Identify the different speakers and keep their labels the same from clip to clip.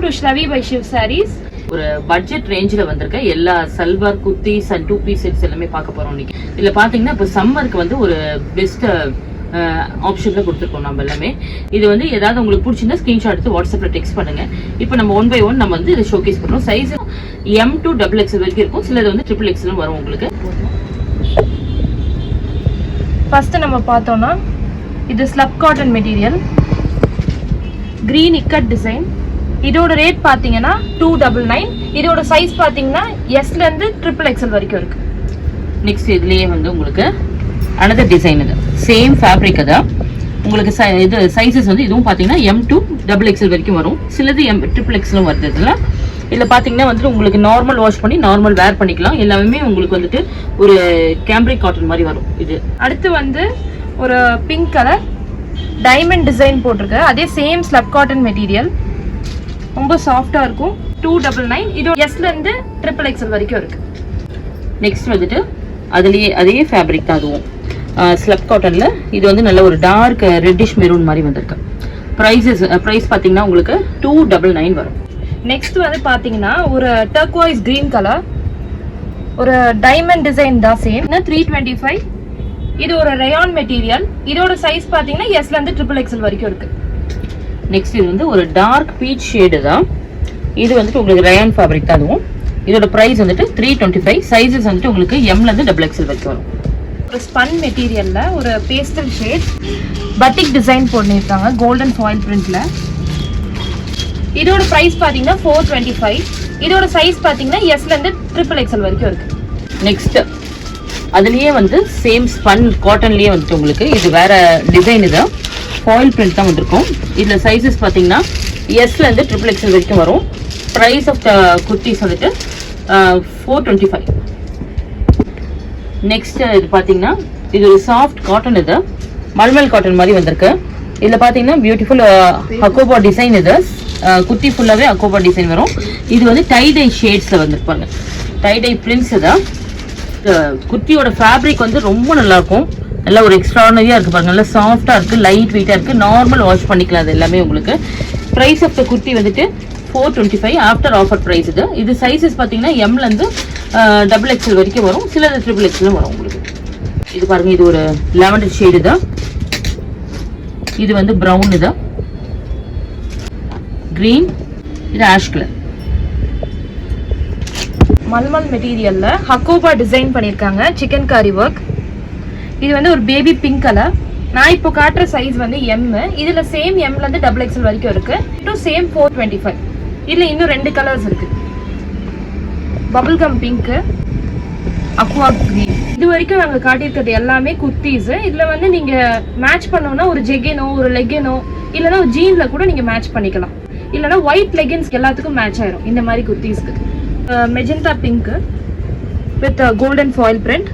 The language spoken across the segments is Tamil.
Speaker 1: to Shravi by Shiv Sarees.
Speaker 2: ஒரு பட்ஜெட் ரேஞ்சில் வந்திருக்க எல்லா salwar kurtis and 2 piece sets எல்லாமே பார்க்க போறோம் இன்னைக்கு. இதுல பாத்தீங்கன்னா இப்போ சம்மருக்கு வந்து ஒரு பெஸ்ட் ஆப்ஷன்ல கொடுத்துருக்கோம் நம்ம எல்லாமே. இது வந்து ஏதாவது உங்களுக்கு பிடிச்சிருந்தா ஸ்கிரீன்ஷாட் எடுத்து வாட்ஸ்அப்ல டெக்ஸ்ட் பண்ணுங்க. இப்போ நம்ம 1 by 1 நம்ம வந்து இதை ஷோகேஸ் பண்றோம். சைஸ் M to XXL வரைக்கும் இருக்கும். சிலது வந்து XXL வரும் உங்களுக்கு.
Speaker 1: ஃபர்ஸ்ட் நம்ம பார்த்தோம்னா இது slub cotton material, green ikat design. இதோட ரேட் பாத்தீங்கன்னா 299. இதோட சைஸ் பாத்தீங்கன்னா S ல இருந்து XXL வரைக்கும் இருக்கு.
Speaker 2: நெக்ஸ்ட் இதுலயே வந்து உங்களுக்கு அனதர் டிசைன் இது சேம் ஃபேப்ரிக் தான் உங்களுக்கு. இது சைஸஸ் வந்து இதுவும் பாத்தீங்கன்னா M to XXL வரைக்கும் வரும். சிலது XXL வருது. இதுல பாத்தீங்கன்னா வந்து உங்களுக்கு நார்மல் வாஷ் பண்ணி நார்மல் வேர் பண்ணிக்கலாம். எல்லாமே உங்களுக்கு வந்துட்டு ஒரு கேம்ப்ரிக் காட்டன் மாதிரி வரும். இது
Speaker 1: அடுத்து வந்து ஒரு பிங்க் கலர் டைமண்ட் டிசைன் போட்டிருக்கு. அதே சேம் ஸ்லப் காட்டன் மெட்டீரியல், ரொம்ப சாஃப்டா இருக்கும். 299. இது S ல இருந்து XXL வரைக்கும் இருக்கு.
Speaker 2: நெக்ஸ்ட் வந்துட்டு அதுலயே அதே ஃபேப்ரிக் தான் அதுவும் ஸ்லப் காட்டன்ல. இது வந்து நல்ல ஒரு டார்க் ரெட்டிஷ் மெரூன் மாதிரி வந்திருக்கு. பிரைஸ் பாத்தீங்கன்னா உங்களுக்கு 299 வரும்.
Speaker 1: நெக்ஸ்ட் வந்து பாத்தீங்கன்னா ஒரு டர்க்வைஸ் கிரீன் கலர், ஒரு டைமண்ட் டிசைன் தான் சேம் 325. இது ஒரு ரயான் மெட்டீரியல். இதோட சைஸ் பாத்தீங்கன்னா S ல இருந்து XXL வரைக்கும் இருக்கு.
Speaker 2: நெக்ஸ்ட் இது வந்து ஒரு டார்க் பீச் ஷேடு தான். இது வந்துட்டு உங்களுக்கு ரயான் ஃபேப்ரிக் தான் அதுவும். இதோட பிரைஸ் வந்துட்டு 325. சைஸஸ் வந்துட்டு உங்களுக்கு M ல இருந்து XXL வரைக்கும் வரும்.
Speaker 1: ஒரு ஸ்பன் மெட்டீரியல்ல ஒரு பேஸ்டல் ஷேட் பட்டிக் டிசைன் போட்டிருக்காங்க கோல்டன் ஃபாயில் பிரிண்ட்ல. இதோட பிரைஸ் பாத்தீங்கன்னா 425. இதோட சைஸ் பாத்தீங்கன்னா S ல இருந்து XXL வரைக்கும் இருக்கு.
Speaker 2: நெக்ஸ்ட் அதுலயே வந்து சேம் ஸ்பன் காட்டன்லயே வந்துட்டு உங்களுக்கு இது வேற டிசைன் தான், ஃபாயில் பிரிண்ட் தான் வந்திருக்கும். இதுல சைஸஸ் பாத்தீங்கன்னா S ல இருந்து XXL வரைக்கும் வரும். பிரைஸ் ஆஃப் த குர்த்திஸ் வந்துட்டு 425. நெக்ஸ்ட் இது பாத்தீங்கன்னா இது ஒரு சாஃப்ட் காட்டன், இது மல்மல் காட்டன் மாதிரி வந்திருக்கு. இதுல பாத்தீங்கன்னா பியூட்டிஃபுல் அக்கோபா டிசைன். இது குர்த்தி ஃபுல்லாவே அக்கோபா டிசைன் வரும். இது வந்து டைடை ஷேட்ஸ்ல வந்திருப்பாங்க, டைடை பிரிண்ட்ஸ் தான். குர்த்தியோட ஃபேப்ரிக் வந்து ரொம்ப நல்லா இருக்கும். நல்லா ஒரு எக்ஸ்ட்ரானரியா இருக்கு பாருங்க. நல்லா சாஃப்டா இருக்கு, லைட் வெயிட்டா இருக்கு, நார்மல் வாஷ் பண்ணிக்கலாம். அது எல்லாமே உங்களுக்கு. பிரைஸ் ஆஃப் த குர்த்தி வந்துட்டு 425 ஆஃப்டர் ஆஃபர் பிரைஸ். இது சைஸஸ் பாத்தீங்கன்னா M ல இருந்து XXL வரைக்கும் வரும். சிலது XXL வரும் உங்களுக்கு. இது பாருங்க, இது ஒரு லாவெண்டர் ஷேடு தான். இது வந்து பிரவுன், இது கிரீன், இது ஆஷ் கலர்.
Speaker 1: மல்மல் மெட்டீரியல்ல ஹக்கோபா டிசைன் பண்ணிருக்காங்க, சிக்கன் காரி ஒர்க். இது வந்து ஒரு பேபி பிங்க் கலர். நான் இப்போ காட்டுற சைஸ் வந்து M. இதுல சேம் M ல இருந்து XXL வரைக்கும் இருக்கு. சேம் 425. இதுல இன்னும் 2 கலர்ஸ் இருக்கு, bubble gum pink, Aqua green. இது வரைக்கும் நாங்க காட்டியிருக்கிறது எல்லாமே குர்த்திஸ். இதுல வந்து நீங்க மேட்ச் பண்ணோம்னா ஒரு ஜெகினோ, ஒரு லெகினோ, இல்லைன்னா ஒரு ஜீன்ல கூட நீங்க மேட்ச் பண்ணிக்கலாம். இல்லைன்னா ஒயிட் லெகின்ஸ் எல்லாத்துக்கும் மேட்ச் ஆயிரும் இந்த மாதிரி குர்த்திஸ்க்கு. Magenta pink with golden foil print,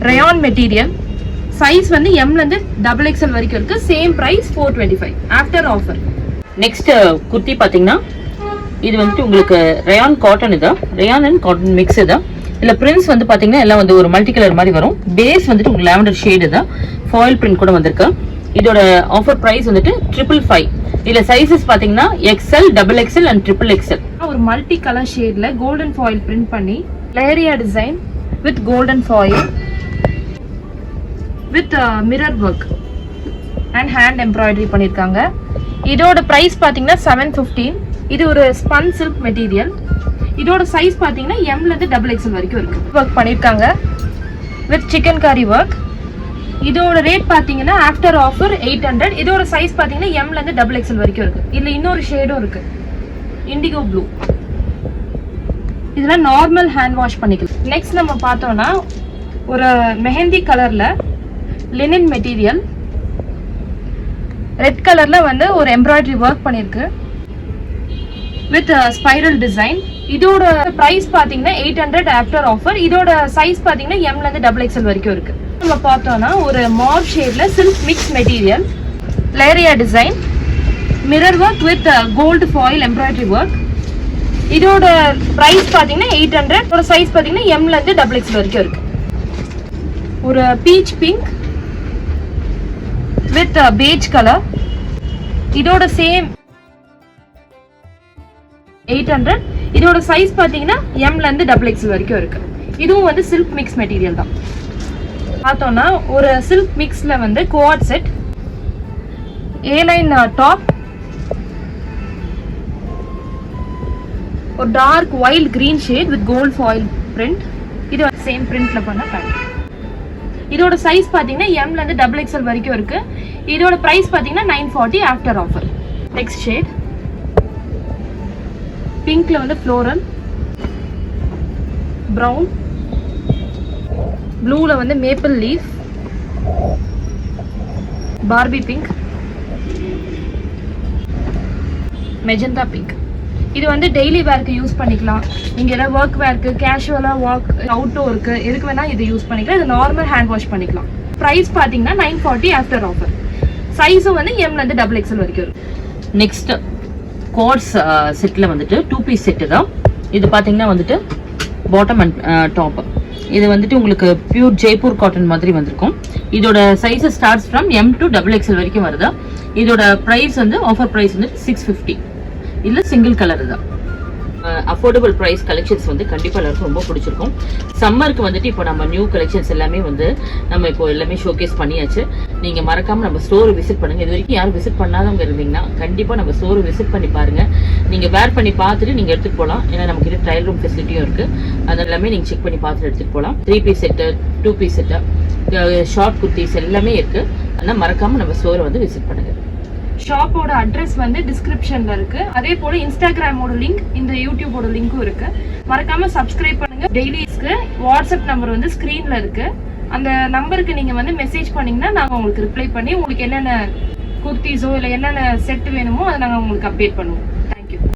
Speaker 1: rayon material. Size வந்து M ல இருந்து XXL வரைக்கும் இருக்கு. Same price 425 after offer.
Speaker 2: Next kurti பாத்தீங்கன்னா இது வந்துட்டு உங்களுக்கு ரயான் காட்டன். இதான் ரயான் அண்ட் காட்டன் மிக்ஸ். தான் இல்ல பிரிண்ட்ஸ் வந்து பாத்தீங்கன்னா எல்லாம் வந்து ஒரு மல்டி கலர் மாதிரி வரும். பேஸ் வந்துட்டு உங்களுக்கு லாவெண்டர் ஷேடு தான், ஃபாயில் பிரிண்ட் கூட வந்திருக்கு. இதோட ஆஃபர் பிரைஸ் வந்துட்டு 555. இதுல சைஸஸ் பாத்தீங்கன்னா XL, XXL அண்ட் XXL.
Speaker 1: ஒரு மல்டி கலர் ஷேட்ல கோல்டன் ஃபாயில் பிரிண்ட் பண்ணி leheriya design with golden foil with mirror work and hand embroidery பண்ணிருக்காங்க. இதோட பிரைஸ் பாத்தீங்கன்னா 715. இது ஒரு ஸ்பன் சில்க் மெட்டீரியல். இதோட சைஸ் பாத்தீங்கன்னா M ல இருந்து XXL வரைக்கும் இருக்கு. ஒர்க் பண்ணிருக்காங்க வித் சிக்கன் காரி ஒர்க். இதோட ரேட் பாத்தீங்கன்னா ஆஃப்டர் ஆஃபர் 800. இதோட சைஸ் பாத்தீங்கன்னா M ல இருந்து XXL வரைக்கும் இருக்கு. இதுல இன்னொரு ஷேடும் இருக்கு, இண்டிகோ ப்ளூ. இதெல்லாம் நார்மல் ஹேண்ட் வாஷ் பண்ணிக்கலாம். நெக்ஸ்ட் நம்ம பார்த்தோம்னா ஒரு மெஹந்தி கலர்ல லினன் மெட்டீரியல், ரெட் கலர்ல வந்து ஒரு எம்ப்ராய்டரி ஒர்க் பண்ணிருக்கு வித் ஸ்பைரல் டிசைன். இதோட பிரைஸ் பாத்தீங்கன்னா 800 ஆஃப்டர் ஆஃபர். இதோட சைஸ் பாத்தீங்கன்னா M ல இருந்து XXL வரைக்கும் இருக்கு. நம்ம பார்த்தோம்னா ஒரு மாவ் ஷேட்ல silk mix material, leheriya design, mirror work with gold foil embroidery work. இதோட பிரைஸ் பாத்தீங்கன்னா 800. இதோட சைஸ் பாத்தீங்கன்னா M ல இருந்து XXL வரைக்கும் இருக்கு. ஒரு beach pink with beige color. இதோட சேம் 800. இதோட சைஸ் பாத்தீங்கன்னா எம்ல இருந்து XXL வரைக்கும் இருக்கு. இதுவும் வந்து சில்க் மிக்ஸ் மெட்டீரியல் தான். பார்த்தோம்னா ஒரு சில்க் மிக்ஸ்ல வந்து கோஆர்ட் செட், A-line டாப், ஒரு dark wild green shade with gold foil print. இது சேம் பிரிண்ட்ல பண்ண பேண்ட். இதோட சைஸ் பாத்தீங்கன்னா எம்ல இருந்து XXL வரைக்கும் இருக்கு. இதோட பிரைஸ் பாத்தீங்கன்னா 940 ஆஃப்டர் ஆஃபர். நெக்ஸ்ட் ஷேட் பிங்க்ல வந்து ஃப்ளோரல், பிரவுன், ப்ளூல வந்து maple leaf, Barbie pink, magenta pink. இது வந்து டெய்லி வேர்க்கு யூஸ் பண்ணிக்கலாம். நீங்க ஏதாவது ஒர்க் வேர்க்கு, கேஷுவலா வாக் அவுட்டோருக்கு எதுக்கு வேணா இது யூஸ் பண்ணிக்கலாம். இது நார்மல் ஹேண்ட் வாஷ் பண்ணிக்கலாம். பிரைஸ் பாத்தீங்கன்னா 940 ஆஃப்டர் ஆஃபர். சைஸும் வந்து எம்ல இருந்து XXL வரைக்கும் இருக்கு.
Speaker 2: நெக்ஸ்ட் கோட்ஸ் செட்ல வந்துட்டு 2 பீஸ் செட்டு தான். இது பாத்தீங்கன்னா வந்துட்டு பாட்டம் அண்ட் டாப். இது வந்துட்டு உங்களுக்கு பியூர் ஜெய்ப்பூர் காட்டன் மாதிரி வந்திருக்கும். இதோட size starts from M to XXL வரைக்கும் வருது. இதோட பிரைஸ் வந்து ஆஃபர் பிரைஸ் வந்து 650. இல்ல சிங்கிள் கலர் தான். அஃபோர்டபுள் பிரைஸ் கலெக்ஷன்ஸ் வந்து கண்டிப்பா எல்லாருக்கும் ரொம்ப பிடிச்சிருக்கும். சம்மருக்கு வந்துட்டு இப்போ நம்ம நியூ கலெக்ஷன்ஸ் எல்லாமே வந்து நம்ம இப்போ எல்லாமே ஷோகேஸ் பண்ணியாச்சு. நீங்க மறக்காம நம்ம ஸ்டோர் விசிட் பண்ணுங்க. இது வரைக்கும் யாரும் விசிட் பண்ணாதவங்க இருந்தீங்கன்னா கண்டிப்பா நம்ம ஸ்டோர் விசிட் பண்ணி பாருங்க. நீங்க வேர் பண்ணி பார்த்துட்டு நீங்க எடுத்துட்டு போகலாம். ஏன்னா நமக்கு இது ட்ரையல் ரூம் ஃபெசிலிட்டியும் இருக்கு. அது எல்லாமே நீங்க செக் பண்ணி பார்த்துட்டு எடுத்துட்டு போகலாம். 3 piece set, 2 piece set, short kurtis எல்லாமே இருக்கு. அதனால மறக்காம நம்ம ஸ்டோரை வந்து விசிட் பண்ணுங்க.
Speaker 1: ஷாப்போட அட்ரஸ் வந்து டிஸ்கிரிப்ஷன்ல இருக்கு. அதே போல இன்ஸ்டாகிராமோட லிங்க், இந்த யூடியூபோட லிங்க்கும் இருக்கு. மறக்காம சப்ஸ்கிரைப் பண்ணுங்க. டெய்லிஸ்க்கு வாட்ஸ்அப் நம்பர் வந்து ஸ்கிரீன்ல இருக்கு. அந்த நம்பருக்கு நீங்க வந்து மெசேஜ் பண்ணீங்கன்னா நாங்க உங்களுக்கு ரிப்ளை பண்ணி உங்களுக்கு என்னென்ன குர்த்திஸோ இல்லை என்னென்ன செட் வேணுமோ அதை நாங்கள் உங்களுக்கு அப்டேட் பண்ணுவோம்.